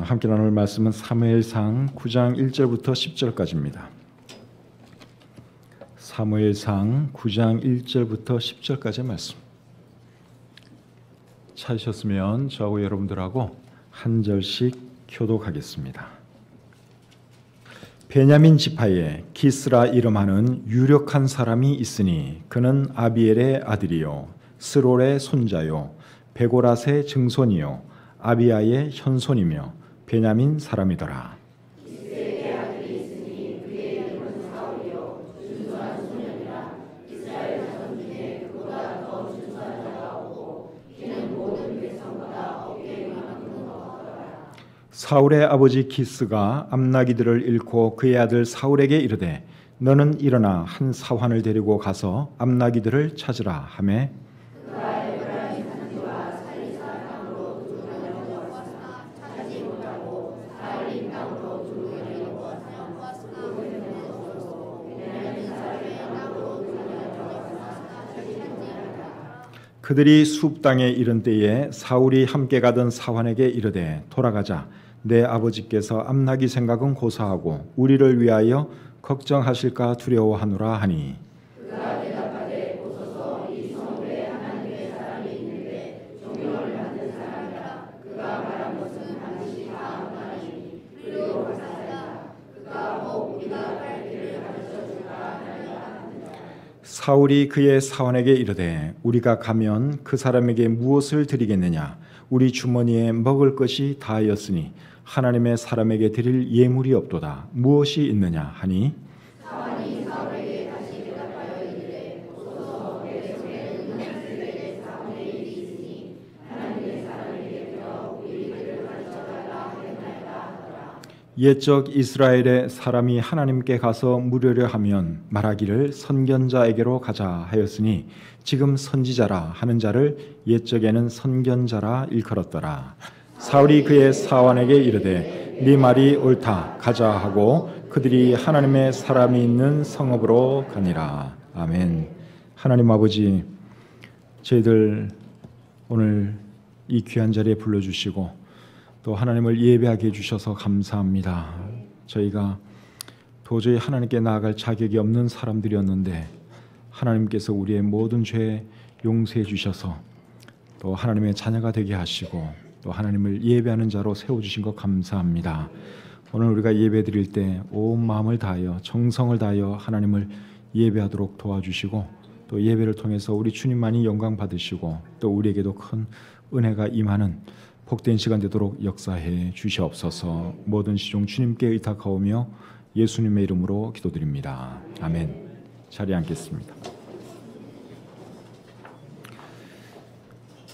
함께 나눌 말씀은 사무엘상 9장 1절부터 10절까지입니다. 사무엘상 9장 1절부터 10절까지의 말씀. 찾으셨으면 저하고 여러분들하고 한 절씩 교독하겠습니다. 베냐민 지파에 기스라 이름하는 유력한 사람이 있으니 그는 아비엘의 아들이요 스롤의 손자요 베고랏의 증손이요 아비야의 현손이며 베냐민 사람이더라. 기스에게 아들이 있으니 그의 이름은 사울이요 준수한 소년이라. 이스라엘 자손 중에 그보다 더 준수한 자가 없고 그는 모든 백성보다 어깨에 만큼 더 크더라. 사울의 아버지 기스가 암나기들을 잃고 그의 아들 사울에게 이르되 너는 일어나 한 사환을 데리고 가서 암나기들을 찾으라 하매 그들이 숲 땅에 이른 때에 사울이 함께 가던 사환에게 이르되 돌아가자. 내 아버지께서 암나기 생각은 고사하고 우리를 위하여 걱정하실까 두려워하노라 하니 그가 대답하되 보소서 이 성읍에 하나님의 사람이 있는데 종용을 받는 사람이라. 그가 말한 것은 반드시 다 응하리니 그리고 가사하리라. 그가 혹 우리가 갈 길을 가르쳐 줄까 하느니라. 사울이 그의 사환에게 이르되 우리가 가면 그 사람에게 무엇을 드리겠느냐. 우리 주머니에 먹을 것이 다하였으니 하나님의 사람에게 드릴 예물이 없도다. 무엇이 있느냐 하니 사환이 사울에게 다시 대답하여 이르되 보소서 내 손에 은은 스베의 사원의 일이 있으니 하나님의 사람에게 들어 우리 길을 가르쳐 달라 하였나이다 하더라. 옛적 이스라엘의 사람이 하나님께 가서 물으려 하면 말하기를 선견자에게로 가자 하였으니 지금 선지자라 하는 자를 옛적에는 선견자라 일컬었더라. 사울이 그의 사환에게 이르되 네 말이 옳다 가자 하고 그들이 하나님의 사람이 있는 성읍으로 가니라. 아멘. 하나님 아버지, 저희들 오늘 이 귀한 자리에 불러주시고 또 하나님을 예배하게 해주셔서 감사합니다. 저희가 도저히 하나님께 나아갈 자격이 없는 사람들이었는데 하나님께서 우리의 모든 죄 용서해 주셔서 또 하나님의 자녀가 되게 하시고 또 하나님을 예배하는 자로 세워주신 것 감사합니다. 오늘 우리가 예배 드릴 때 온 마음을 다하여 정성을 다하여 하나님을 예배하도록 도와주시고 또 예배를 통해서 우리 주님만이 영광 받으시고 또 우리에게도 큰 은혜가 임하는 복된 시간 되도록 역사해 주시옵소서. 모든 시종 주님께 의탁하오며 예수님의 이름으로 기도드립니다. 아멘. 자리에 앉겠습니다.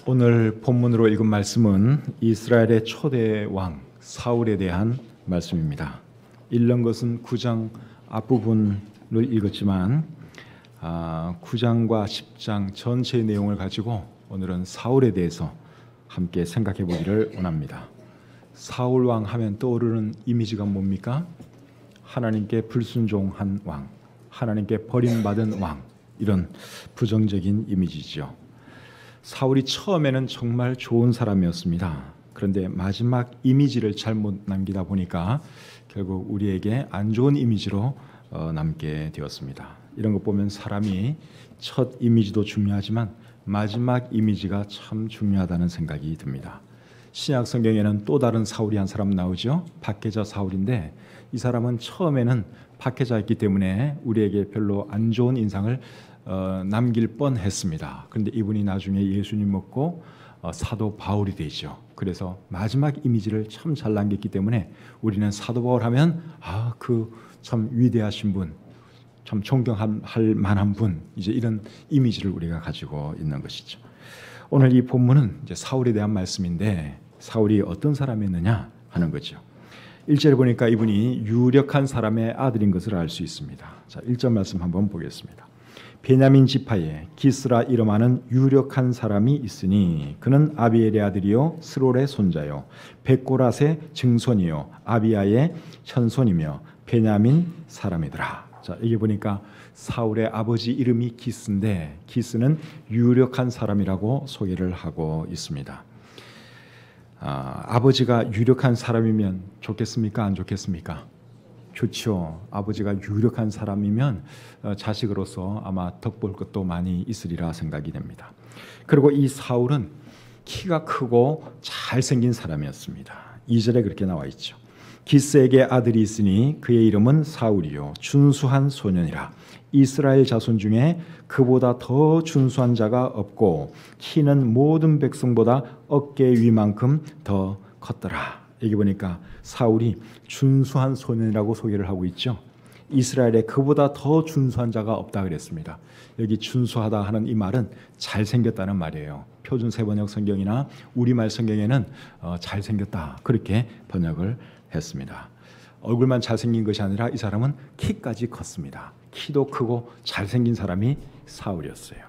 오늘 본문으로 읽은 말씀은 이스라엘의 초대 왕 사울에 대한 말씀입니다. 읽는 것은 9장 앞부분을 읽었지만 9장과 10장 전체의 내용을 가지고 오늘은 사울에 대해서 함께 생각해 보기를 원합니다. 사울 왕 하면 떠오르는 이미지가 뭡니까? 하나님께 불순종한 왕, 하나님께 버림받은 왕, 이런 부정적인 이미지죠. 사울이 처음에는 정말 좋은 사람이었습니다. 그런데 마지막 이미지를 잘못 남기다 보니까 결국 우리에게 안 좋은 이미지로 남게 되었습니다. 이런 것 보면 사람이 첫 이미지도 중요하지만 마지막 이미지가 참 중요하다는 생각이 듭니다. 신약 성경에는 또 다른 사울이 한 사람 나오죠. 박해자 사울인데 이 사람은 처음에는 박해자였기 때문에 우리에게 별로 안 좋은 인상을 남길 뻔했습니다. 그런데 이분이 나중에 예수님 믿고 사도 바울이 되죠. 그래서 마지막 이미지를 참 잘 남겼기 때문에 우리는 사도 바울 하면 그 참 위대하신 분, 참 존경할 만한 분, 이제 이런 이미지를 우리가 가지고 있는 것이죠. 오늘 이 본문은 이제 사울에 대한 말씀인데 사울이 어떤 사람이었느냐 하는 거죠. 1절에 보니까 이분이 유력한 사람의 아들인 것을 알 수 있습니다. 자, 1절 말씀 한번 보겠습니다. 베냐민 지파에 기스라 이름하는 유력한 사람이 있으니 그는 아비엘의 아들이요 스롤의 손자요 베고랏의 증손이요 아비야의 현손이며 베냐민 사람이더라. 자, 여기 보니까 사울의 아버지 이름이 기스인데 기스는 유력한 사람이라고 소개를 하고 있습니다. 아버지가 유력한 사람이면 좋겠습니까? 안 좋겠습니까? 좋죠. 아버지가 유력한 사람이면 자식으로서 아마 덕볼 것도 많이 있으리라 생각이 됩니다. 그리고 이 사울은 키가 크고 잘생긴 사람이었습니다. 2절에 그렇게 나와 있죠. 기스에게 아들이 있으니 그의 이름은 사울이요 준수한 소년이라. 이스라엘 자손 중에 그보다 더 준수한 자가 없고 키는 모든 백성보다 어깨 위만큼 더 컸더라. 여기 보니까 사울이 준수한 소년이라고 소개를 하고 있죠. 이스라엘에 그보다 더 준수한 자가 없다 그랬습니다. 여기 준수하다 하는 이 말은 잘생겼다는 말이에요. 표준 세번역 성경이나 우리말 성경에는 잘생겼다 그렇게 번역을 했습니다. 얼굴만 잘생긴 것이 아니라 이 사람은 키까지 컸습니다. 키도 크고 잘생긴 사람이 사울이었어요.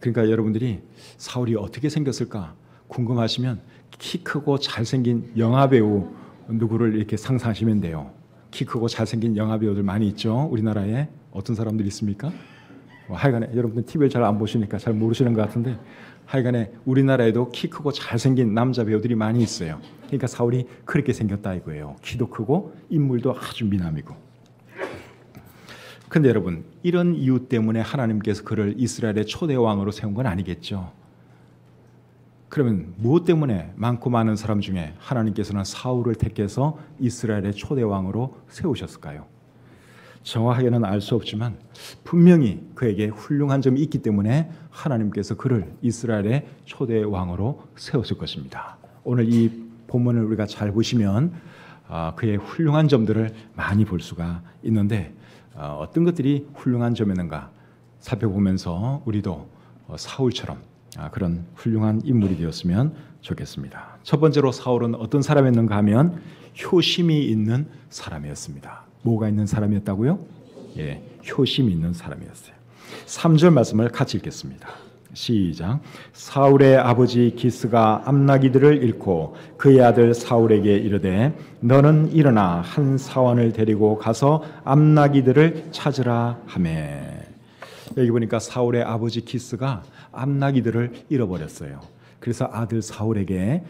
그러니까 여러분들이 사울이 어떻게 생겼을까 궁금하시면 키 크고 잘생긴 영화배우 누구를 이렇게 상상하시면 돼요. 키 크고 잘생긴 영화배우들 많이 있죠. 우리나라에 어떤 사람들이 있습니까? 하여간에 여러분들 TV를 잘 안 보시니까 잘 모르시는 것 같은데 하여간에 우리나라에도 키 크고 잘생긴 남자 배우들이 많이 있어요. 그러니까 사울이 그렇게 생겼다 이거예요. 키도 크고 인물도 아주 미남이고. 근데 여러분 이런 이유 때문에 하나님께서 그를 이스라엘의 초대 왕으로 세운 건 아니겠죠. 그러면 무엇 때문에 많고 많은 사람 중에 하나님께서는 사울을 택해서 이스라엘의 초대 왕으로 세우셨을까요? 정확하게는 알 수 없지만 분명히 그에게 훌륭한 점이 있기 때문에 하나님께서 그를 이스라엘의 초대 왕으로 세웠을 것입니다. 오늘 이 본문을 우리가 잘 보시면 그의 훌륭한 점들을 많이 볼 수가 있는데 어떤 것들이 훌륭한 점이었는가 살펴보면서 우리도 사울처럼 그런 훌륭한 인물이 되었으면 좋겠습니다. 첫 번째로 사울은 어떤 사람이었는가 하면 효심이 있는 사람이었습니다. 뭐가 있는 사람이었다고요? 예, 효심이 있는 사람이었어요. 3절 말씀을 같이 읽겠습니다. 시작. 사울의 아버지 기스가 암나기들을 잃고 그의 아들 사울에게 이르되 너는 일어나 한 사원을 데리고 가서 암나기들을 찾으라 하매. 여기 보니까 사울의 아버지 기스가 암나기들을 잃어버렸어요. 그래서 아들 사울에게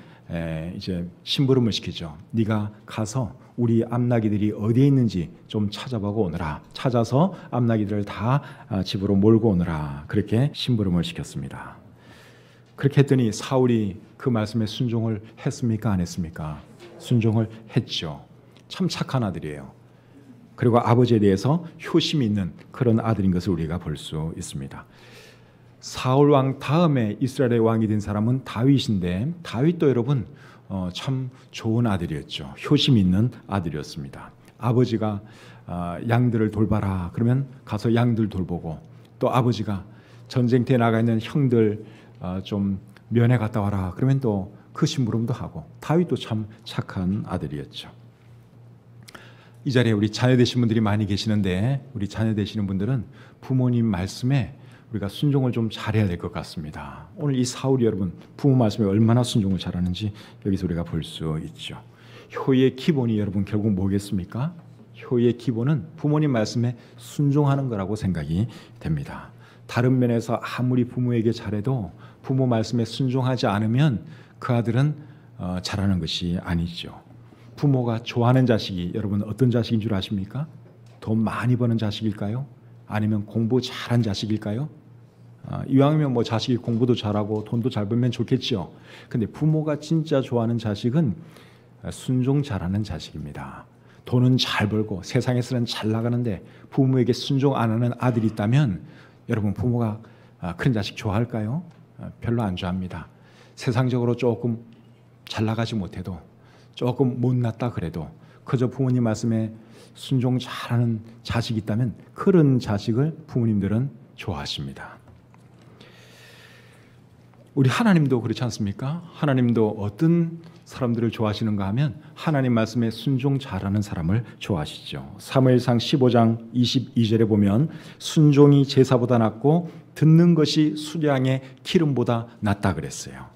이제 심부름을 시키죠. 네가 가서 우리 암나기들이 어디에 있는지 좀 찾아보고 오너라. 찾아서 암나기들을 다 집으로 몰고 오너라. 그렇게 심부름을 시켰습니다. 그렇게 했더니 사울이 그 말씀에 순종을 했습니까? 안 했습니까? 순종을 했죠. 참 착한 아들이에요. 그리고 아버지에 대해서 효심이 있는 그런 아들인 것을 우리가 볼 수 있습니다. 사울 왕 다음에 이스라엘의 왕이 된 사람은 다윗인데 다윗도 여러분 참 좋은 아들이었죠. 효심 있는 아들이었습니다. 아버지가 양들을 돌봐라 그러면 가서 양들 돌보고 또 아버지가 전쟁터에 나가 있는 형들 좀 면회 갔다 와라 그러면 또 그 심부름도 하고 다윗도 참 착한 아들이었죠. 이 자리에 우리 자녀 되신 분들이 많이 계시는데 우리 자녀 되시는 분들은 부모님 말씀에 우리가 순종을 좀 잘해야 될 것 같습니다. 오늘 이 사울이 여러분 부모 말씀에 얼마나 순종을 잘하는지 여기서 우리가 볼 수 있죠. 효의 기본이 여러분 결국 뭐겠습니까? 효의 기본은 부모님 말씀에 순종하는 거라고 생각이 됩니다. 다른 면에서 아무리 부모에게 잘해도 부모 말씀에 순종하지 않으면 그 아들은 잘하는 것이 아니죠. 부모가 좋아하는 자식이 여러분 어떤 자식인 줄 아십니까? 돈 많이 버는 자식일까요? 아니면 공부 잘한 자식일까요? 이왕이면 뭐 자식이 공부도 잘하고 돈도 잘 벌면 좋겠죠. 근데 부모가 진짜 좋아하는 자식은 순종 잘하는 자식입니다. 돈은 잘 벌고 세상에서는 잘 나가는데 부모에게 순종 안 하는 아들이 있다면 여러분 부모가 그런 자식 좋아할까요? 별로 안 좋아합니다. 세상적으로 조금 잘 나가지 못해도 조금 못났다 그래도 그저 부모님 말씀에 순종 잘하는 자식이 있다면 그런 자식을 부모님들은 좋아하십니다. 우리 하나님도 그렇지 않습니까? 하나님도 어떤 사람들을 좋아하시는가 하면 하나님 말씀에 순종 잘하는 사람을 좋아하시죠. 사무엘상 15장 22절에 보면 순종이 제사보다 낫고 듣는 것이 수량의 기름보다 낫다 그랬어요.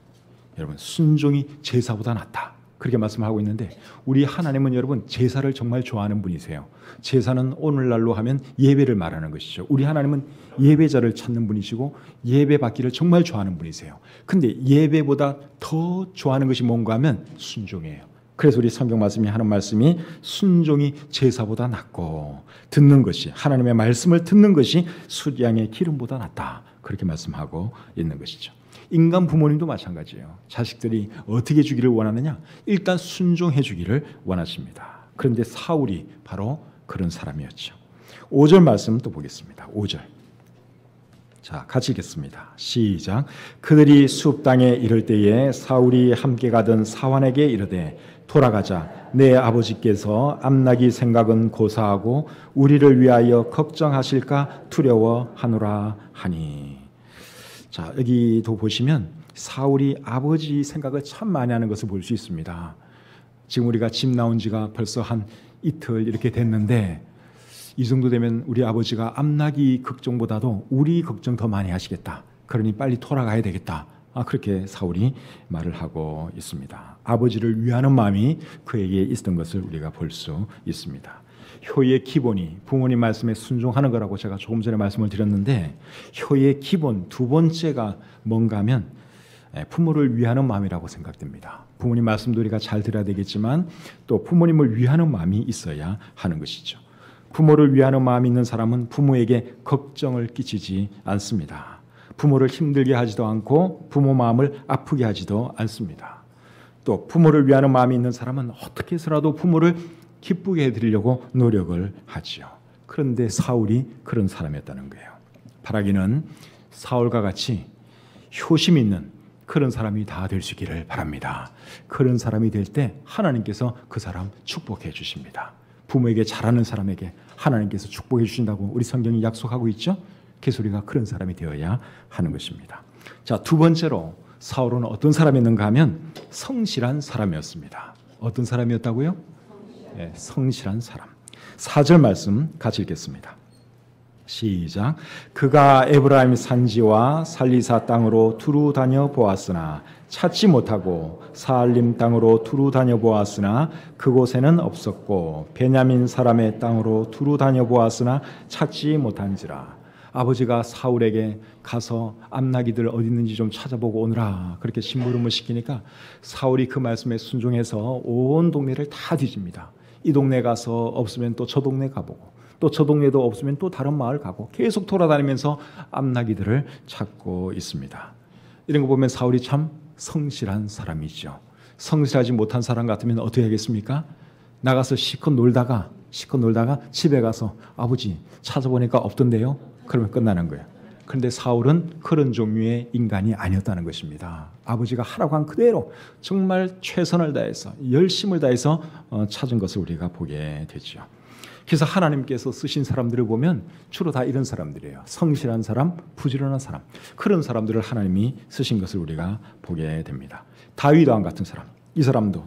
여러분 순종이 제사보다 낫다. 그렇게 말씀하고 있는데 우리 하나님은 여러분 제사를 정말 좋아하는 분이세요. 제사는 오늘날로 하면 예배를 말하는 것이죠. 우리 하나님은 예배자를 찾는 분이시고 예배 받기를 정말 좋아하는 분이세요. 근데 예배보다 더 좋아하는 것이 뭔가 하면 순종이에요. 그래서 우리 성경 말씀이 하는 말씀이 순종이 제사보다 낫고 듣는 것이 하나님의 말씀을 듣는 것이 숫양의 기름보다 낫다. 그렇게 말씀하고 있는 것이죠. 인간 부모님도 마찬가지예요. 자식들이 어떻게 주기를 원하느냐? 일단 순종해 주기를 원하십니다. 그런데 사울이 바로 그런 사람이었죠. 5절 말씀 또 보겠습니다. 5절. 자, 같이 읽겠습니다. 시작. 그들이 숲 땅에 이를 때에 사울이 함께 가던 사환에게 이르되 돌아가자. 내 아버지께서 암나기 생각은 고사하고 우리를 위하여 걱정하실까 두려워하노라 하니. 자, 여기도 보시면 사울이 아버지 생각을 참 많이 하는 것을 볼 수 있습니다. 지금 우리가 집 나온 지가 벌써 한 이틀 이렇게 됐는데 이 정도 되면 우리 아버지가 암나기 걱정보다도 우리 걱정 더 많이 하시겠다. 그러니 빨리 돌아가야 되겠다. 그렇게 사울이 말을 하고 있습니다. 아버지를 위하는 마음이 그에게 있었던 것을 우리가 볼 수 있습니다. 효의 기본이 부모님 말씀에 순종하는 거라고 제가 조금 전에 말씀을 드렸는데 효의 기본 두 번째가 뭔가 하면 부모를 위하는 마음이라고 생각됩니다. 부모님 말씀도 우리가 잘 들어야 되겠지만 또 부모님을 위하는 마음이 있어야 하는 것이죠. 부모를 위하는 마음이 있는 사람은 부모에게 걱정을 끼치지 않습니다. 부모를 힘들게 하지도 않고 부모 마음을 아프게 하지도 않습니다. 또 부모를 위하는 마음이 있는 사람은 어떻게 해서라도 부모를 기쁘게 해드리려고 노력을 하지요. 그런데 사울이 그런 사람이었다는 거예요. 바라기는 사울과 같이 효심 있는 그런 사람이 다 될 수 있기를 바랍니다. 그런 사람이 될 때 하나님께서 그 사람 축복해 주십니다. 부모에게 잘하는 사람에게 하나님께서 축복해 주신다고 우리 성경이 약속하고 있죠. 그래서 우리가 그런 사람이 되어야 하는 것입니다. 자, 두 번째로 사울은 어떤 사람이었는가 하면 성실한 사람이었습니다. 어떤 사람이었다고요? 네, 성실한 사람. 4절 말씀 같이 읽겠습니다. 시작. 그가 에브라임 산지와 살리사 땅으로 두루 다녀 보았으나 찾지 못하고 사알림 땅으로 두루 다녀 보았으나 그곳에는 없었고 베냐민 사람의 땅으로 두루 다녀 보았으나 찾지 못한지라. 아버지가 사울에게 가서 암나기들 어디 있는지 좀 찾아보고 오느라 그렇게 심부름을 시키니까 사울이 그 말씀에 순종해서 온 동네를 다 뒤집니다. 이 동네 가서 없으면 또 저 동네 가보고 또 저 동네도 없으면 또 다른 마을 가고 계속 돌아다니면서 암나기들을 찾고 있습니다. 이런 거 보면 사울이 참 성실한 사람이죠. 성실하지 못한 사람 같으면 어떻게 하겠습니까? 나가서 실컷 놀다가 집에 가서 아버지 찾아보니까 없던데요? 그러면 끝나는 거예요. 그런데 사울은 그런 종류의 인간이 아니었다는 것입니다. 아버지가 하라고 한 그대로 정말 최선을 다해서 열심을 다해서 찾은 것을 우리가 보게 되죠. 그래서 하나님께서 쓰신 사람들을 보면 주로 다 이런 사람들이에요. 성실한 사람, 부지런한 사람. 그런 사람들을 하나님이 쓰신 것을 우리가 보게 됩니다. 다윗 왕 같은 사람. 이 사람도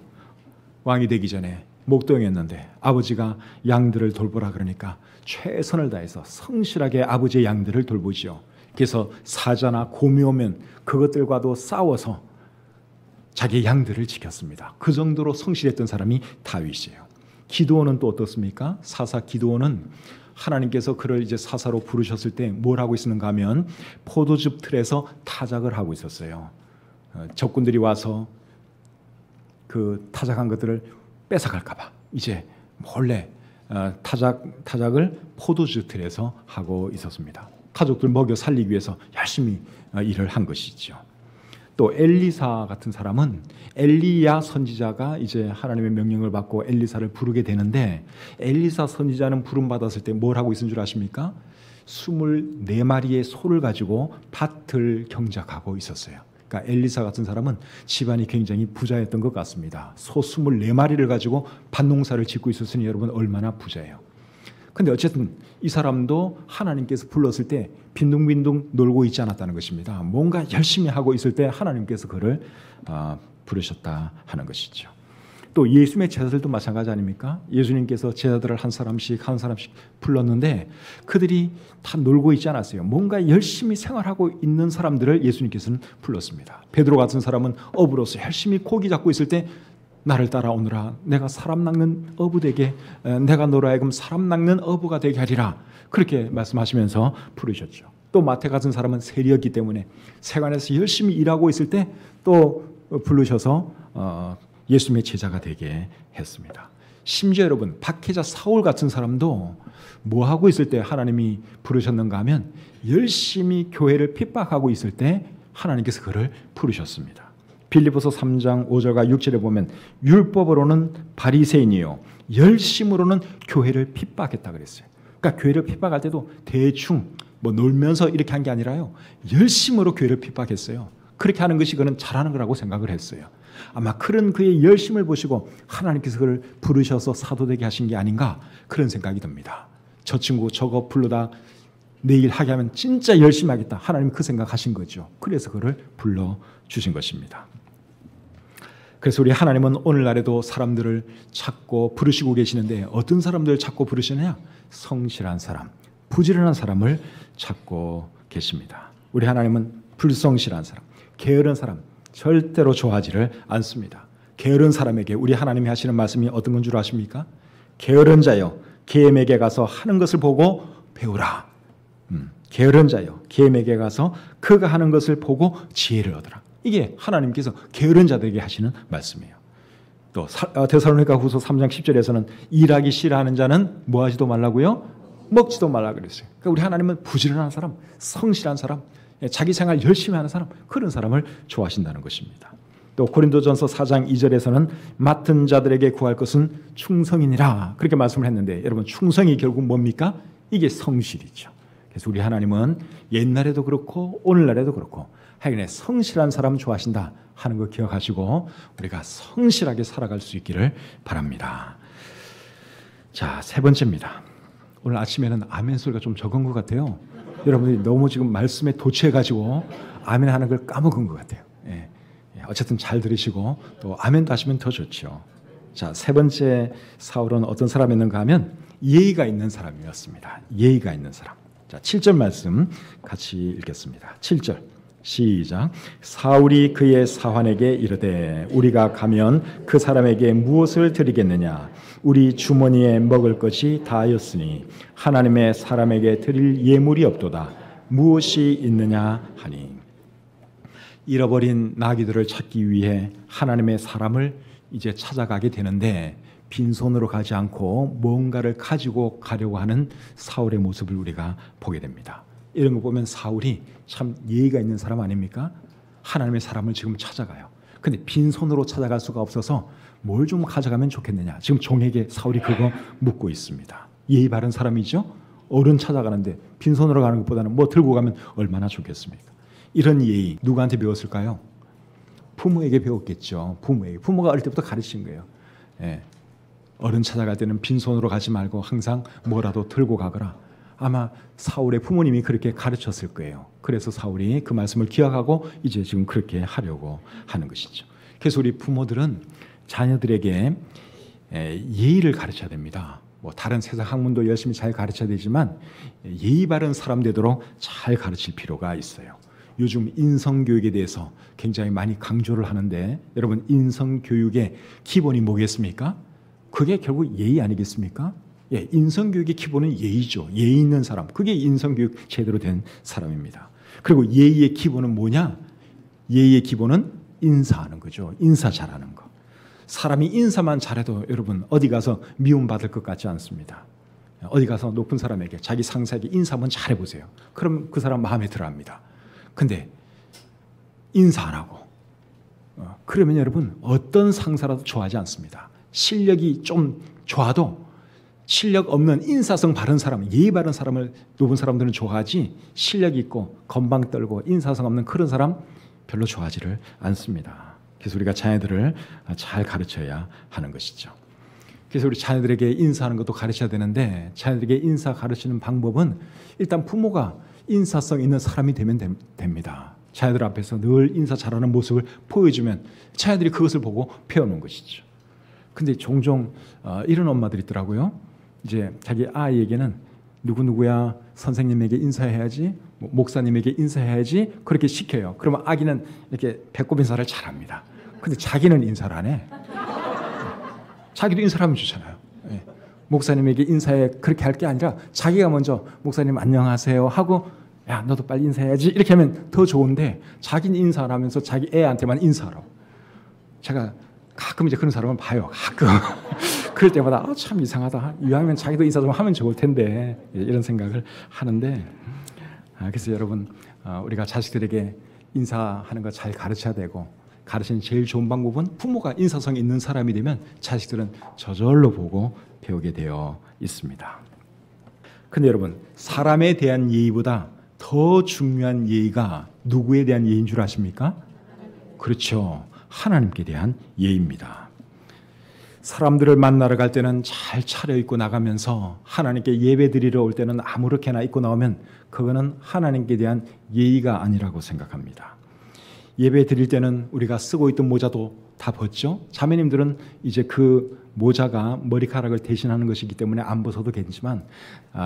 왕이 되기 전에 목동이었는데 아버지가 양들을 돌보라 그러니까 최선을 다해서 성실하게 아버지의 양들을 돌보죠. 그래서 사자나 곰이 오면 그것들과도 싸워서 자기의 양들을 지켰습니다. 그 정도로 성실했던 사람이 다윗이에요. 기드온은 또 어떻습니까? 사사 기드온은 하나님께서 그를 이제 사사로 부르셨을 때 뭘 하고 있었는가 하면 포도즙 틀에서 타작을 하고 있었어요. 적군들이 와서 그 타작한 것들을 뺏어갈까 봐 이제 몰래 타작을 포도즙 틀에서 하고 있었습니다. 가족들 먹여 살리기 위해서 열심히 일을 한 것이죠. 또 엘리사 같은 사람은 엘리야 선지자가 이제 하나님의 명령을 받고 엘리사를 부르게 되는데 엘리사 선지자는 부름 받았을 때 뭘 하고 있는 줄 아십니까? 24마리의 소를 가지고 밭을 경작하고 있었어요. 그러니까 엘리사 같은 사람은 집안이 굉장히 부자였던 것 같습니다. 소 24마리를 가지고 밭농사를 짓고 있었으니 여러분 얼마나 부자예요. 근데 어쨌든 이 사람도 하나님께서 불렀을 때 빈둥빈둥 놀고 있지 않았다는 것입니다. 뭔가 열심히 하고 있을 때 하나님께서 그를 부르셨다 하는 것이죠. 또 예수님의 제자들도 마찬가지 아닙니까? 예수님께서 제자들을 한 사람씩 불렀는데 그들이 다 놀고 있지 않았어요. 뭔가 열심히 생활하고 있는 사람들을 예수님께서는 불렀습니다. 베드로 같은 사람은 어부로서 열심히 고기 잡고 있을 때 나를 따라오너라. 내가 사람 낚는 어부 되게, 내가 너로 하여금 사람 낚는 어부가 되게 하리라. 그렇게 말씀하시면서 부르셨죠. 또 마태 같은 사람은 세리였기 때문에 세관에서 열심히 일하고 있을 때 또 부르셔서 예수님의 제자가 되게 했습니다. 심지어 여러분, 박해자 사울 같은 사람도 뭐 하고 있을 때 하나님이 부르셨는가 하면 열심히 교회를 핍박하고 있을 때 하나님께서 그를 부르셨습니다. 빌립보서 3장 5절과 6절에 보면 율법으로는 바리새인이요 열심으로는 교회를 핍박했다 그랬어요. 그러니까 교회를 핍박할 때도 대충 뭐 놀면서 이렇게 한 게 아니라요, 열심으로 교회를 핍박했어요. 그렇게 하는 것이 그는 잘하는 거라고 생각을 했어요. 아마 그런 그의 열심을 보시고 하나님께서 그를 부르셔서 사도되게 하신 게 아닌가, 그런 생각이 듭니다. 저 친구 저거 불러다 내일 하게 하면 진짜 열심히 하겠다, 하나님 그 생각하신 거죠. 그래서 그를 불러주신 것입니다. 그래서 우리 하나님은 오늘날에도 사람들을 찾고 부르시고 계시는데 어떤 사람들을 찾고 부르시느냐? 성실한 사람, 부지런한 사람을 찾고 계십니다. 우리 하나님은 불성실한 사람, 게으른 사람 절대로 좋아하지를 않습니다. 게으른 사람에게 우리 하나님이 하시는 말씀이 어떤 건 줄 아십니까? 게으른 자여 계엠에게 가서 하는 것을 보고 배우라. 게으른 자여 계엠에게 가서 그가 하는 것을 보고 지혜를 얻으라. 이게 하나님께서 게으른 자들에게 하시는 말씀이에요. 또 데살로니가후서 3장 10절에서는 일하기 싫어하는 자는 뭐 하지도 말라고요? 먹지도 말라 그랬어요. 그러니까 우리 하나님은 부지런한 사람, 성실한 사람, 자기 생활 열심히 하는 사람, 그런 사람을 좋아하신다는 것입니다. 또 고린도전서 4장 2절에서는 맡은 자들에게 구할 것은 충성이니라, 그렇게 말씀을 했는데 여러분, 충성이 결국 뭡니까? 이게 성실이죠. 그래서 우리 하나님은 옛날에도 그렇고 오늘날에도 그렇고 하여간에 성실한 사람 좋아하신다 하는 거 기억하시고 우리가 성실하게 살아갈 수 있기를 바랍니다. 자, 세 번째입니다. 오늘 아침에는 아멘 소리가 좀 적은 것 같아요. 여러분들이 너무 지금 말씀에 도취해가지고 아멘 하는 걸 까먹은 것 같아요. 예. 어쨌든 잘 들으시고 또 아멘도 하시면 더 좋죠. 자, 세 번째 사울은 어떤 사람이었는가 하면 예의가 있는 사람이었습니다. 예의가 있는 사람. 자, 7절 말씀 같이 읽겠습니다. 7절 시작. 사울이 그의 사환에게 이르되 우리가 가면 그 사람에게 무엇을 드리겠느냐? 우리 주머니에 먹을 것이 다하였으니 하나님의 사람에게 드릴 예물이 없도다. 무엇이 있느냐 하니. 잃어버린 나귀들을 찾기 위해 하나님의 사람을 이제 찾아가게 되는데 빈손으로 가지 않고 뭔가를 가지고 가려고 하는 사울의 모습을 우리가 보게 됩니다. 이런 거 보면 사울이 참 예의가 있는 사람 아닙니까? 하나님의 사람을 지금 찾아가요. 근데 빈손으로 찾아갈 수가 없어서 뭘 좀 가져가면 좋겠느냐. 지금 종에게 사울이 그거 묻고 있습니다. 예의 바른 사람이죠. 어른 찾아가는데 빈손으로 가는 것보다는 뭐 들고 가면 얼마나 좋겠습니까? 이런 예의 누구한테 배웠을까요? 부모에게 배웠겠죠. 부모에게. 부모가 어릴 때부터 가르친 거예요. 예. 어른 찾아갈 때는 빈손으로 가지 말고 항상 뭐라도 들고 가거라. 아마 사울의 부모님이 그렇게 가르쳤을 거예요. 그래서 사울이 그 말씀을 기억하고 이제 지금 그렇게 하려고 하는 것이죠. 그래서 우리 부모들은 자녀들에게 예의를 가르쳐야 됩니다. 뭐 다른 세상 학문도 열심히 잘 가르쳐야 되지만 예의 바른 사람 되도록 잘 가르칠 필요가 있어요. 요즘 인성교육에 대해서 굉장히 많이 강조를 하는데 여러분, 인성교육의 기본이 뭐겠습니까? 그게 결국 예의 아니겠습니까? 예, 인성교육의 기본은 예의죠. 예의 있는 사람, 그게 인성교육 제대로 된 사람입니다. 그리고 예의의 기본은 뭐냐? 예의의 기본은 인사하는 거죠. 인사 잘하는 거. 사람이 인사만 잘해도 여러분 어디 가서 미움받을 것 같지 않습니다. 어디 가서 높은 사람에게, 자기 상사에게 인사 한번 잘해보세요. 그럼 그 사람 마음에 들어합니다. 근데 인사 안 하고 그러면 여러분 어떤 상사라도 좋아하지 않습니다. 실력이 좀 좋아도 실력 없는 인사성 바른 사람, 예의 바른 사람을 높은 사람들은 좋아하지, 실력이 있고 건방 떨고 인사성 없는 그런 사람 별로 좋아하지를 않습니다. 그래서 우리가 자녀들을 잘 가르쳐야 하는 것이죠. 그래서 우리 자녀들에게 인사하는 것도 가르쳐야 되는데 자녀들에게 인사 가르치는 방법은 일단 부모가 인사성 있는 사람이 되면 됩니다. 자녀들 앞에서 늘 인사 잘하는 모습을 보여주면 자녀들이 그것을 보고 배우는 것이죠. 근데 종종 이런 엄마들이 있더라고요. 이제 자기 아이에게는 누구누구야 선생님에게 인사해야지, 목사님에게 인사해야지 그렇게 시켜요. 그러면 아기는 이렇게 배꼽 인사를 잘합니다. 근데 자기는 인사를 안 해. 자기도 인사를 하면 좋잖아요. 예. 목사님에게 인사해 그렇게 할 게 아니라 자기가 먼저 목사님 안녕하세요 하고 야 너도 빨리 인사해야지 이렇게 하면 더 좋은데 자기는 인사를 하면서 자기 애한테만 인사하라고. 제가 가끔 이제 그런 사람을 봐요. 가끔. 그럴 때마다 참 이상하다. 이왕이면 자기도 인사 좀 하면 좋을 텐데 이런 생각을 하는데 그래서 여러분 우리가 자식들에게 인사하는 거 잘 가르쳐야 되고 가르치는 제일 좋은 방법은 부모가 인사성이 있는 사람이 되면 자식들은 저절로 보고 배우게 되어 있습니다. 근데 여러분 사람에 대한 예의보다 더 중요한 예의가 누구에 대한 예의인 줄 아십니까? 그렇죠. 하나님께 대한 예의입니다. 사람들을 만나러 갈 때는 잘 차려입고 나가면서 하나님께 예배 드리러 올 때는 아무렇게나 입고 나오면 그거는 하나님께 대한 예의가 아니라고 생각합니다. 예배 드릴 때는 우리가 쓰고 있던 모자도 다 벗죠. 자매님들은 이제 그 모자가 머리카락을 대신하는 것이기 때문에 안 벗어도 괜찮지만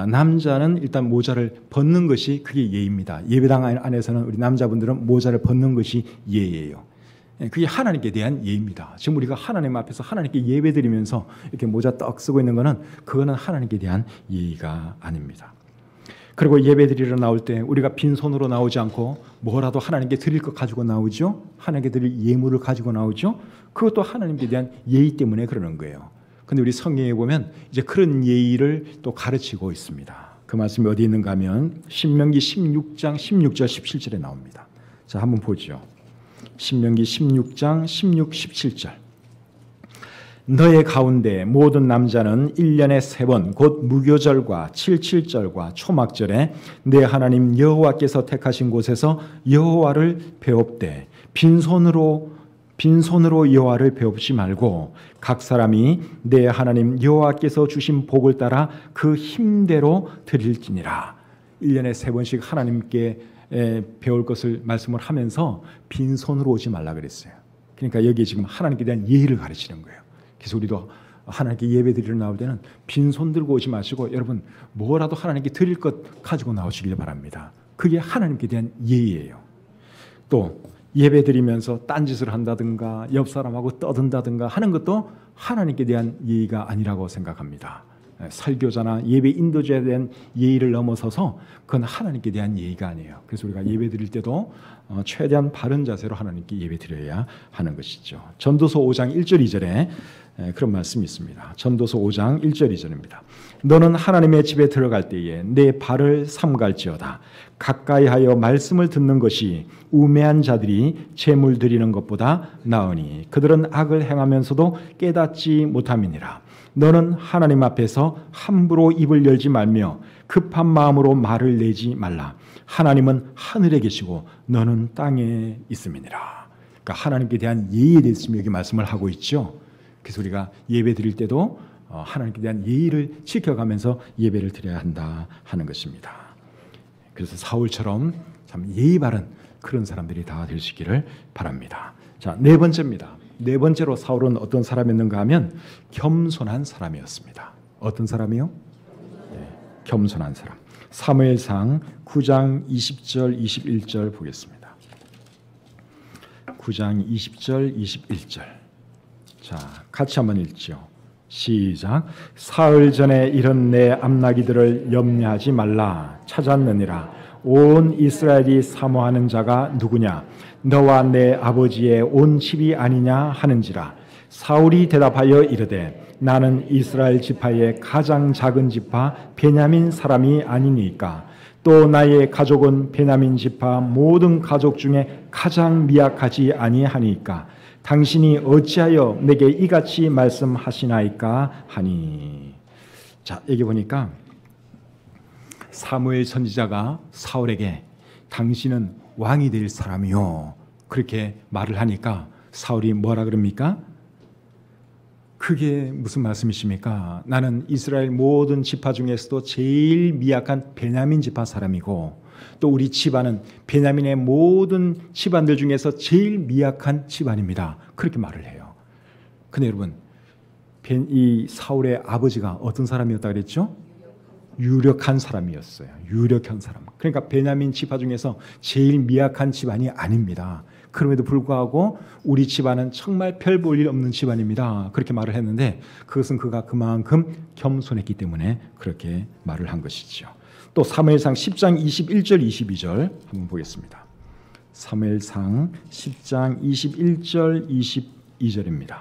남자는 일단 모자를 벗는 것이 그게 예의입니다. 예배당 안에서는 우리 남자분들은 모자를 벗는 것이 예의예요. 그게 하나님께 대한 예의입니다. 지금 우리가 하나님 앞에서 하나님께 예배드리면서 이렇게 모자 떡 쓰고 있는 것은 그거는 하나님께 대한 예의가 아닙니다. 그리고 예배드리러 나올 때 우리가 빈손으로 나오지 않고 뭐라도 하나님께 드릴 것 가지고 나오죠. 하나님께 드릴 예물을 가지고 나오죠. 그것도 하나님께 대한 예의 때문에 그러는 거예요. 근데 우리 성경에 보면 이제 그런 예의를 또 가르치고 있습니다. 그 말씀이 어디 있는가 하면 신명기 16장 16절 17절에 나옵니다. 자, 한번 보죠. 신명기 16장 16, 17절. 너의 가운데 모든 남자는 1년에 3번 곧 무교절과 칠칠절과 초막절에 내 하나님 여호와께서 택하신 곳에서 여호와를 배웁되 빈손으로 여호와를 배웁지 말고 각 사람이 내 하나님 여호와께서 주신 복을 따라 그 힘대로 드릴지니라. 1년에 3번씩 하나님께 배울 것을 말씀을 하면서 빈손으로 오지 말라 그랬어요. 그러니까 여기에 지금 하나님께 대한 예의를 가르치는 거예요. 그래서 우리도 하나님께 예배 드리러 나올 때는 빈손 들고 오지 마시고 여러분 뭐라도 하나님께 드릴 것 가지고 나오시길 바랍니다. 그게 하나님께 대한 예의예요. 또 예배 드리면서 딴짓을 한다든가 옆 사람하고 떠든다든가 하는 것도 하나님께 대한 예의가 아니라고 생각합니다. 설교자나 예배 인도자에 대한 예의를 넘어서서 그건 하나님께 대한 예의가 아니에요. 그래서 우리가 예배 드릴 때도 최대한 바른 자세로 하나님께 예배 드려야 하는 것이죠. 전도서 5장 1절 2절에 그런 말씀이 있습니다. 전도서 5장 1절 2절입니다. 너는 하나님의 집에 들어갈 때에 내 발을 삼갈지어다. 가까이하여 말씀을 듣는 것이 우매한 자들이 제물 드리는 것보다 나으니 그들은 악을 행하면서도 깨닫지 못함이니라. 너는 하나님 앞에서 함부로 입을 열지 말며 급한 마음으로 말을 내지 말라. 하나님은 하늘에 계시고 너는 땅에 있음이니라. 그러니까 하나님께 대한 예의에 대해서 여기 말씀을 하고 있죠. 그래서 우리가 예배 드릴 때도 하나님께 대한 예의를 지켜가면서 예배를 드려야 한다 하는 것입니다. 그래서 사울처럼 참 예의 바른 그런 사람들이 다 될 수 있기를 바랍니다. 자, 네 번째입니다. 네 번째로 사울은 어떤 사람이었는가 하면 겸손한 사람이었습니다. 어떤 사람이요? 네, 겸손한 사람. 사무엘상 9장 20절 21절 보겠습니다. 9장 20절 21절. 자, 같이 한번 읽죠. 시작. 사흘 전에 이런 내 암나기들을 염려하지 말라. 찾았느니라. 온 이스라엘이 사모하는 자가 누구냐? 너와 내 아버지의 온 집이 아니냐 하는지라. 사울이 대답하여 이르되 나는 이스라엘 지파의 가장 작은 지파 베냐민 사람이 아니니까. 또 나의 가족은 베냐민 지파 모든 가족 중에 가장 미약하지 아니하니까. 당신이 어찌하여 내게 이같이 말씀하시나이까 하니. 자, 여기 보니까 사무엘 선지자가 사울에게 당신은 왕이 될 사람이요 그렇게 말을 하니까 사울이 뭐라 그럽니까? 그게 무슨 말씀이십니까? 나는 이스라엘 모든 지파 중에서도 제일 미약한 베냐민 지파 사람이고 또 우리 집안은 베냐민의 모든 집안들 중에서 제일 미약한 집안입니다. 그렇게 말을 해요. 근데 여러분 이 사울의 아버지가 어떤 사람이었다 그랬죠? 유력한 사람이었어요. 유력한 사람. 그러니까 베냐민 지파 중에서 제일 미약한 집안이 아닙니다. 그럼에도 불구하고 우리 집안은 정말 별 볼 일 없는 집안입니다. 그렇게 말을 했는데 그것은 그가 그만큼 겸손했기 때문에 그렇게 말을 한 것이죠. 또 사무엘상 10장 21절 22절 한번 보겠습니다. 사무엘상 10장 21절 22절입니다.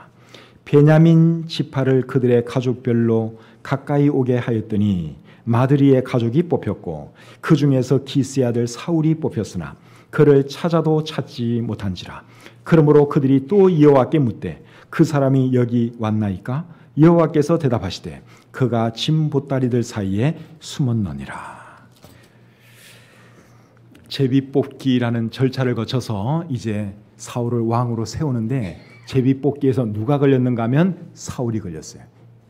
베냐민 지파를 그들의 가족별로 가까이 오게 하였더니 마드리의 가족이 뽑혔고 그 중에서 기스의 아들 사울이 뽑혔으나 그를 찾아도 찾지 못한지라. 그러므로 그들이 또 여호와께 묻되 그 사람이 여기 왔나이까? 여호와께서 대답하시되 그가 짐 보따리들 사이에 숨었느니라. 제비뽑기라는 절차를 거쳐서 이제 사울을 왕으로 세우는데 제비뽑기에서 누가 걸렸는가 하면 사울이 걸렸어요.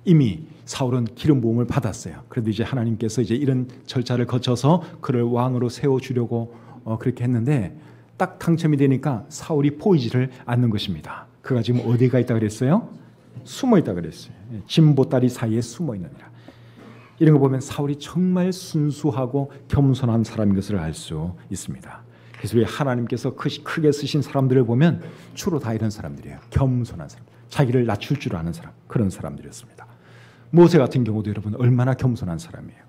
이미 사울은 기름 부음을 받았어요. 그런데 이제 하나님께서 이제 이런 절차를 거쳐서 그를 왕으로 세워주려고 그렇게 했는데 딱 당첨이 되니까 사울이 보이지를 않는 것입니다. 그가 지금 어디가 있다 그랬어요? 숨어 있다 그랬어요. 짐 보따리 사이에 숨어 있느니라. 이런 거 보면 사울이 정말 순수하고 겸손한 사람인 것을 알 수 있습니다. 그래서 왜 하나님께서 크게 쓰신 사람들을 보면 주로 다 이런 사람들이에요. 겸손한 사람, 자기를 낮출 줄 아는 사람, 그런 사람들이었습니다. 모세 같은 경우도 여러분 얼마나 겸손한 사람이에요.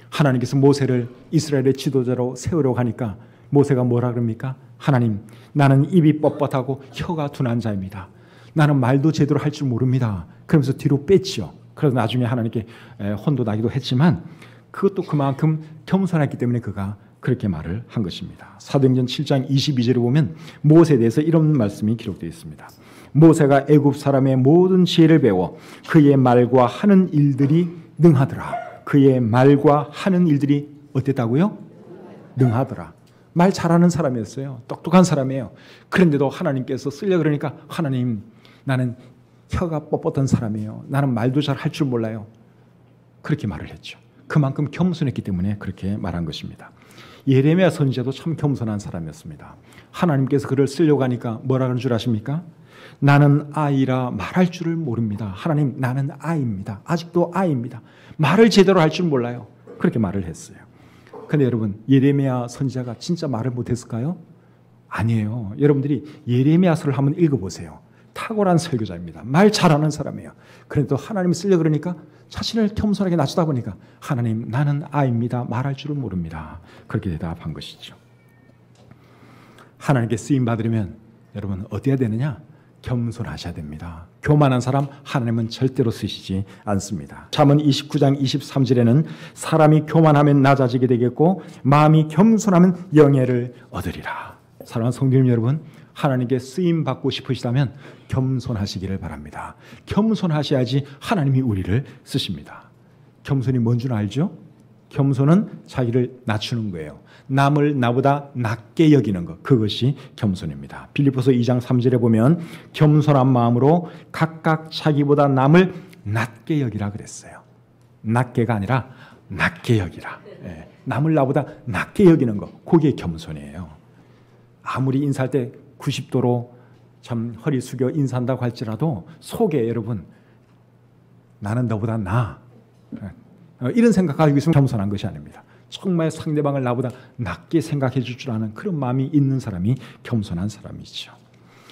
하나님께서 모세를 이스라엘의 지도자로 세우려고 하니까 모세가 뭐라 그럽니까? 하나님, 나는 입이 뻣뻣하고 혀가 둔한 자입니다. 나는 말도 제대로 할 줄 모릅니다. 그러면서 뒤로 뺐지요. 그래서 나중에 하나님께 혼도 나기도 했지만 그것도 그만큼 겸손했기 때문에 그가 그렇게 말을 한 것입니다. 사도행전 7장 22절에 보면 모세에 대해서 이런 말씀이 기록되어 있습니다. 모세가 애굽 사람의 모든 지혜를 배워 그의 말과 하는 일들이 능하더라. 그의 말과 하는 일들이 어땠다고요? 능하더라. 말 잘하는 사람이었어요. 똑똑한 사람이에요. 그런데도 하나님께서 쓰려고 그러니까 하나님, 나는 혀가 뻣뻣한 사람이에요. 나는 말도 잘 할 줄 몰라요. 그렇게 말을 했죠. 그만큼 겸손했기 때문에 그렇게 말한 것입니다. 예레미야 선지자도 참 겸손한 사람이었습니다. 하나님께서 그를 쓰려고 하니까 뭐라 그런 줄 아십니까? 나는 아이라 말할 줄을 모릅니다. 하나님, 나는 아이입니다. 아직도 아이입니다. 말을 제대로 할 줄 몰라요. 그렇게 말을 했어요. 그런데 여러분, 예레미야 선지자가 진짜 말을 못했을까요? 아니에요. 여러분들이 예레미야서를 한번 읽어보세요. 탁월한 설교자입니다. 말 잘하는 사람이에요. 그런데 또 하나님이 쓰려고 그러니까 자신을 겸손하게 낮추다 보니까 하나님, 나는 아이입니다. 말할 줄은 모릅니다. 그렇게 대답한 것이죠. 하나님께 쓰임 받으려면 여러분 어때야 되느냐? 겸손하셔야 됩니다. 교만한 사람 하나님은 절대로 쓰시지 않습니다. 잠언 29장 23절에는 사람이 교만하면 낮아지게 되겠고 마음이 겸손하면 영예를 얻으리라. 사랑하는 성도님 여러분, 하나님께 쓰임 받고 싶으시다면 겸손하시기를 바랍니다. 겸손하셔야지 하나님이 우리를 쓰십니다. 겸손이 뭔 줄 알죠? 겸손은 자기를 낮추는 거예요. 남을 나보다 낮게 여기는 것, 그것이 겸손입니다. 빌립보서 2장 3절에 보면 겸손한 마음으로 각각 자기보다 남을 낮게 여기라 그랬어요. 낮게가 아니라 낮게 여기라. 남을 나보다 낮게 여기는 것, 그게 겸손이에요. 아무리 인사할 때 90도로 참 허리 숙여 인사한다고 할지라도 속에 여러분 나는 너보다 나아, 이런 생각하고 있으면 겸손한 것이 아닙니다. 정말 상대방을 나보다 낮게 생각해 줄 줄 아는 그런 마음이 있는 사람이 겸손한 사람이죠.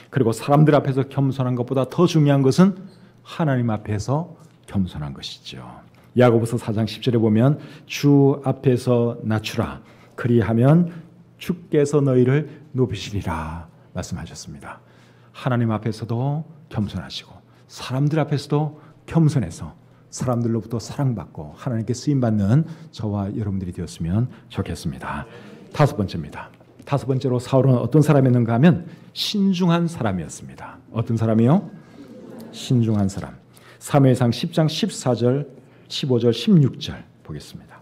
그리고 사람들 앞에서 겸손한 것보다 더 중요한 것은 하나님 앞에서 겸손한 것이죠. 야고보서 4장 10절에 보면 주 앞에서 낮추라. 그리하면 주께서 너희를 높이시리라 말씀하셨습니다. 하나님 앞에서도 겸손하시고 사람들 앞에서도 겸손해서 사람들로부터 사랑받고 하나님께 쓰임받는 저와 여러분들이 되었으면 좋겠습니다. 다섯 번째입니다. 다섯 번째로 사울은 어떤 사람이었는가 하면 신중한 사람이었습니다. 어떤 사람이요? 신중한 사람. 사무엘상 10장 14절, 15절, 16절 보겠습니다.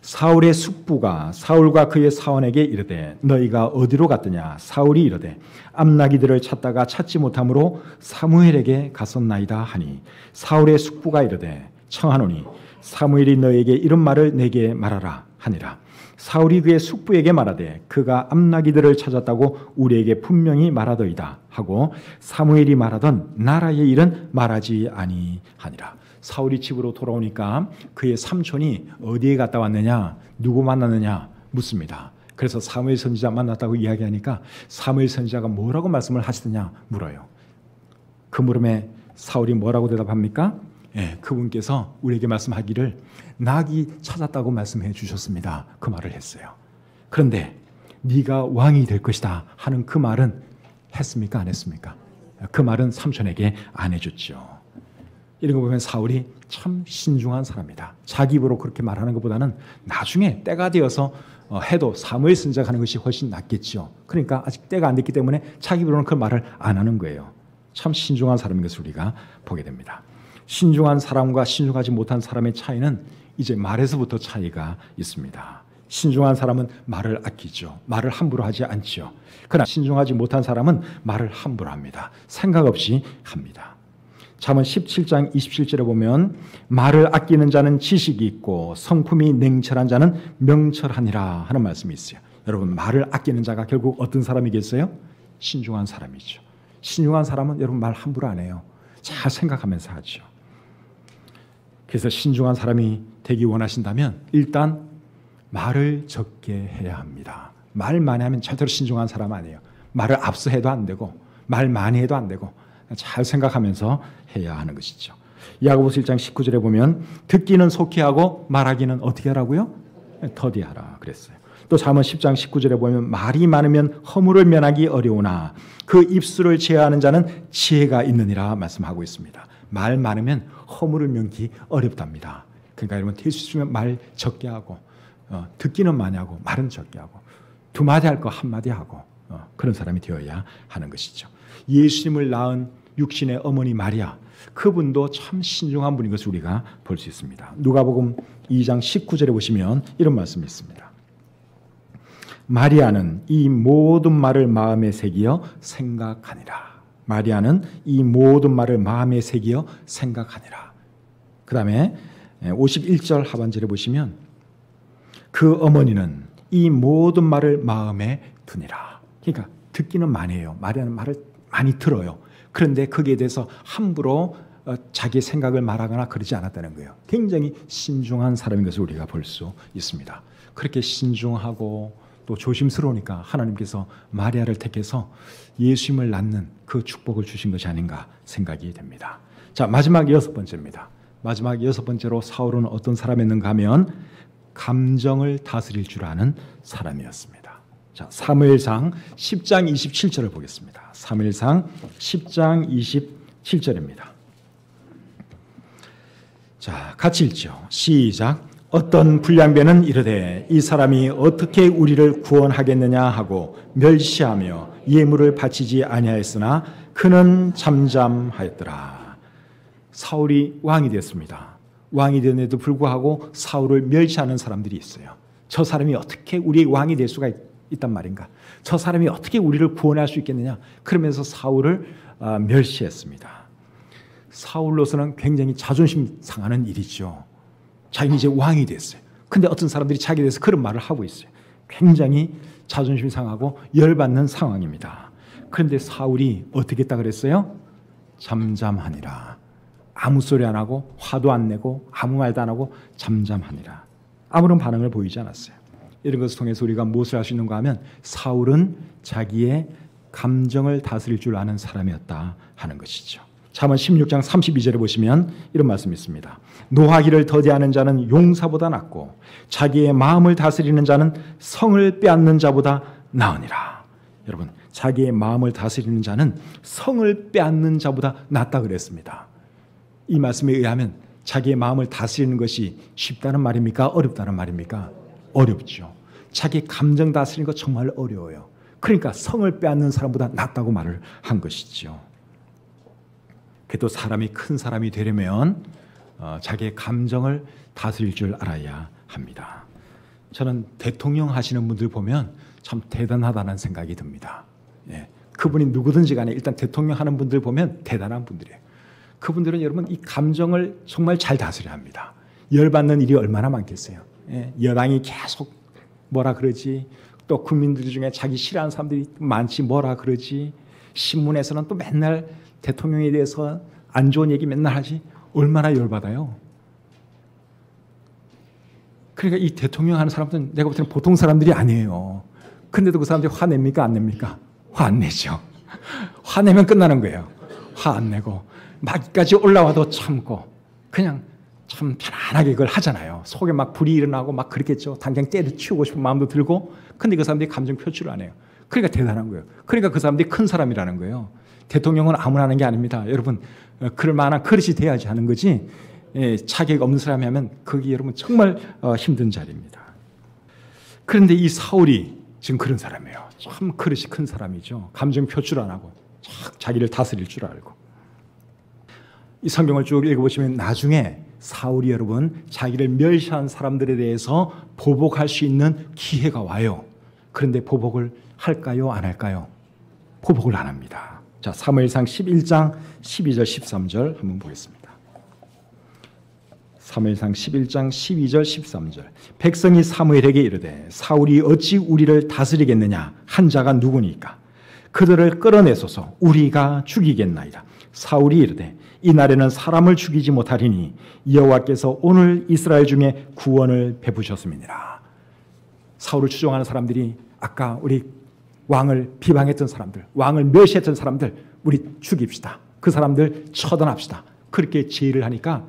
사울의 숙부가 사울과 그의 사원에게 이르되 너희가 어디로 갔더냐? 사울이 이르되 암나기들을 찾다가 찾지 못함으로 사무엘에게 갔었나이다 하니 사울의 숙부가 이르되 청하노니 사무엘이 너에게 이런 말을 내게 말하라 하니라. 사울이 그의 숙부에게 말하되 그가 암나기들을 찾았다고 우리에게 분명히 말하더이다 하고 사무엘이 말하던 나라의 일은 말하지 아니하니라. 사울이 집으로 돌아오니까 그의 삼촌이 어디에 갔다 왔느냐, 누구 만났느냐 묻습니다. 그래서 사무엘 선지자 만났다고 이야기하니까 사무엘 선지자가 뭐라고 말씀을 하시느냐 물어요. 그 물음에 사울이 뭐라고 대답합니까? 그분께서 우리에게 말씀하기를 낙이 찾았다고 말씀해 주셨습니다. 그 말을 했어요. 그런데 네가 왕이 될 것이다 하는 그 말은 했습니까? 안 했습니까? 그 말은 삼촌에게 안 해줬죠. 이런 거 보면 사울이 참 신중한 사람이다. 자기 입으로 그렇게 말하는 것보다는 나중에 때가 되어서 해도 사무엘 선지자가 하는 것이 훨씬 낫겠죠. 그러니까 아직 때가 안 됐기 때문에 자기 입으로는 그 말을 안 하는 거예요. 참 신중한 사람인 것을 우리가 보게 됩니다. 신중한 사람과 신중하지 못한 사람의 차이는 이제 말에서부터 차이가 있습니다. 신중한 사람은 말을 아끼죠. 말을 함부로 하지 않죠. 그러나 신중하지 못한 사람은 말을 함부로 합니다. 생각 없이 합니다. 잠언 17장 27절에 보면 말을 아끼는 자는 지식이 있고 성품이 냉철한 자는 명철하니라 하는 말씀이 있어요. 여러분, 말을 아끼는 자가 결국 어떤 사람이겠어요? 신중한 사람이죠. 신중한 사람은 여러분 말 함부로 안 해요. 잘 생각하면서 하죠. 그래서 신중한 사람이 되기 원하신다면 일단 말을 적게 해야 합니다. 말 많이 하면 절대로 신중한 사람 아니에요. 말을 앞서 해도 안 되고 말 많이 해도 안 되고 잘 생각하면서 해야 하는 것이죠. 야고보서 1장 19절에 보면 듣기는 속히 하고 말하기는 어떻게 하라고요? 더디하라 그랬어요. 또 잠언 10장 19절에 보면 말이 많으면 허물을 면하기 어려우나 그 입술을 제어하는 자는 지혜가 있느니라 말씀하고 있습니다. 말 많으면 허물을 면기 어렵답니다. 그러니까 여러분 될 수 있으면 말 적게 하고 듣기는 많이 하고 말은 적게 하고 두 마디 할 거 한 마디 하고 그런 사람이 되어야 하는 것이죠. 예수님을 낳은 육신의 어머니 마리아, 그분도 참 신중한 분인 것을 우리가 볼 수 있습니다. 누가복음 2장 19절에 보시면 이런 말씀이 있습니다. 마리아는 이 모든 말을 마음에 새기어 생각하니라. 마리아는 이 모든 말을 마음에 새기어 생각하니라. 그 다음에 51절 하반절에 보시면 그 어머니는 이 모든 말을 마음에 두니라. 그러니까 듣기는 많이 해요. 마리아는 말을 많이 들어요. 그런데 거기에 대해서 함부로 자기의 생각을 말하거나 그러지 않았다는 거예요. 굉장히 신중한 사람인 것을 우리가 볼 수 있습니다. 그렇게 신중하고 또 조심스러우니까 하나님께서 마리아를 택해서 예수님을 낳는 그 축복을 주신 것이 아닌가 생각이 됩니다. 자, 마지막 여섯 번째입니다. 마지막 여섯 번째로 사울은 어떤 사람이었는가 하면 감정을 다스릴 줄 아는 사람이었습니다. 자, 사무엘상 10장 27절을 보겠습니다. 사무엘상 10장 27절입니다. 자, 같이 읽죠. 시작. 어떤 불량배는 이르되 이 사람이 어떻게 우리를 구원하겠느냐 하고 멸시하며 예물을 바치지 아니하였으나 그는 잠잠하였더라. 사울이 왕이 됐습니다. 왕이 되는데도 불구하고 사울을 멸시하는 사람들이 있어요. 저 사람이 어떻게 우리의 왕이 될 수가 있단 말인가? 저 사람이 어떻게 우리를 구원할 수 있겠느냐? 그러면서 사울을 멸시했습니다. 사울로서는 굉장히 자존심 상하는 일이죠. 자기는 이제 왕이 됐어요. 근데 어떤 사람들이 자기에 대해서 그런 말을 하고 있어요. 굉장히 자존심 상하고 열받는 상황입니다. 그런데 사울이 어떻게 했다 그랬어요? 잠잠하니라. 아무 소리 안 하고 화도 안 내고 아무 말도 안 하고 잠잠하니라. 아무런 반응을 보이지 않았어요. 이런 것을 통해서 우리가 무엇을 할 수 있는가 하면 사울은 자기의 감정을 다스릴 줄 아는 사람이었다 하는 것이죠. 잠언 16장 32절에 보시면 이런 말씀이 있습니다. 노하기를 더디하는 자는 용사보다 낫고 자기의 마음을 다스리는 자는 성을 빼앗는 자보다 나으니라. 여러분, 자기의 마음을 다스리는 자는 성을 빼앗는 자보다 낫다 그랬습니다. 이 말씀에 의하면 자기의 마음을 다스리는 것이 쉽다는 말입니까? 어렵다는 말입니까? 어렵죠. 자기 감정 다스리는 거 정말 어려워요. 그러니까 성을 빼앗는 사람보다 낫다고 말을 한 것이죠. 그래도 사람이 큰 사람이 되려면 자기의 감정을 다스릴 줄 알아야 합니다. 저는 대통령 하시는 분들 보면 참 대단하다는 생각이 듭니다. 예. 그분이 누구든지 간에 일단 대통령 하는 분들 보면 대단한 분들이에요. 그분들은 여러분 이 감정을 정말 잘 다스려야 합니다. 열받는 일이 얼마나 많겠어요. 예. 여당이 계속 뭐라 그러지, 또 국민들 중에 자기 싫어하는 사람들이 많지 뭐라 그러지, 신문에서는 또 맨날 대통령에 대해서 안 좋은 얘기 맨날 하지. 얼마나 열받아요. 그러니까 이 대통령 하는 사람들은 내가 볼 때는 보통 사람들이 아니에요. 근데도 그 사람들이 화냅니까? 안 냅니까? 화 안 내죠. 화내면 끝나는 거예요. 화 안 내고 막까지 올라와도 참고 그냥 참 편안하게 그걸 하잖아요. 속에 막 불이 일어나고 막 그렇겠죠. 당장 때려치우고 싶은 마음도 들고. 근데 그 사람들이 감정 표출을 안 해요. 그러니까 대단한 거예요. 그러니까 그 사람들이 큰 사람이라는 거예요. 대통령은 아무나 하는 게 아닙니다. 여러분, 그럴 만한 그릇이 돼야지 하는 거지. 자격 없는 사람이 하면 그게 여러분 정말 힘든 자리입니다. 그런데 이 사울이 지금 그런 사람이에요. 참 그릇이 큰 사람이죠. 감정 표출 안 하고 자기를 다스릴 줄 알고. 이 성경을 쭉 읽어보시면 나중에 사울이 여러분 자기를 멸시한 사람들에 대해서 보복할 수 있는 기회가 와요. 그런데 보복을 할까요? 안 할까요? 보복을 안 합니다. 자, 사무엘상 11장 12절 13절 한번 보겠습니다. 사무엘상 11장 12절 13절. 백성이 사무엘에게 이르되 사울이 어찌 우리를 다스리겠느냐? 한 자가 누구니까? 그들을 끌어내소서 우리가 죽이겠나이다. 사울이 이르되 이 날에는 사람을 죽이지 못하리니 여호와께서 오늘 이스라엘 중에 구원을 베푸셨음이니라. 사울을 추종하는 사람들이 아까 우리 왕을 비방했던 사람들, 왕을 멸시했던 사람들 우리 죽입시다. 그 사람들 처단합시다. 그렇게 제의를 하니까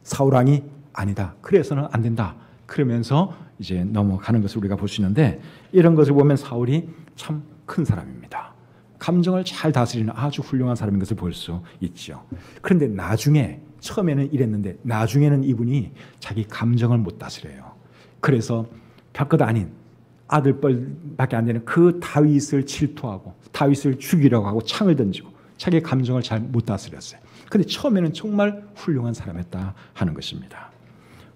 사울 왕이 아니다. 그래서는 안 된다. 그러면서 이제 넘어가는 것을 우리가 볼 수 있는데 이런 것을 보면 사울이 참 큰 사람입니다. 감정을 잘 다스리는 아주 훌륭한 사람인 것을 볼 수 있죠. 그런데 나중에 처음에는 이랬는데 나중에는 이분이 자기 감정을 못 다스려요. 그래서 별것 아닌 아들뻘밖에 안 되는 그 다윗을 질투하고 다윗을 죽이려고 하고 창을 던지고 자기 감정을 잘 못 다스렸어요. 그런데 처음에는 정말 훌륭한 사람이었다 하는 것입니다.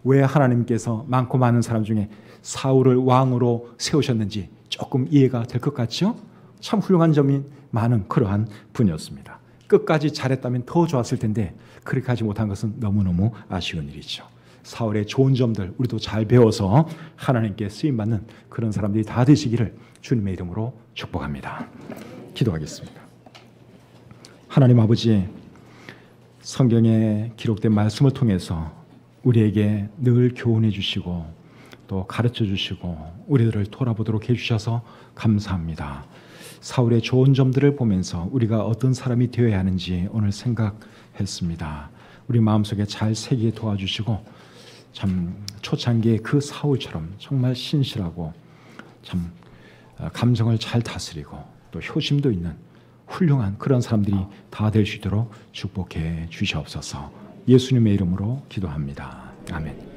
왜 하나님께서 많고 많은 사람 중에 사울을 왕으로 세우셨는지 조금 이해가 될 것 같죠? 참 훌륭한 점이 많은 그러한 분이었습니다. 끝까지 잘했다면 더 좋았을 텐데 그렇게 하지 못한 것은 너무너무 아쉬운 일이죠. 사울의 좋은 점들 우리도 잘 배워서 하나님께 쓰임받는 그런 사람들이 다 되시기를 주님의 이름으로 축복합니다. 기도하겠습니다. 하나님 아버지, 성경에 기록된 말씀을 통해서 우리에게 늘 교훈해 주시고 또 가르쳐 주시고 우리들을 돌아보도록 해주셔서 감사합니다. 사울의 좋은 점들을 보면서 우리가 어떤 사람이 되어야 하는지 오늘 생각했습니다. 우리 마음속에 잘 새기게 도와주시고 참 초창기에 그 사울처럼 정말 신실하고 참 감정을 잘 다스리고 또 효심도 있는 훌륭한 그런 사람들이 다 될 수 있도록 축복해 주시옵소서. 예수님의 이름으로 기도합니다. 아멘.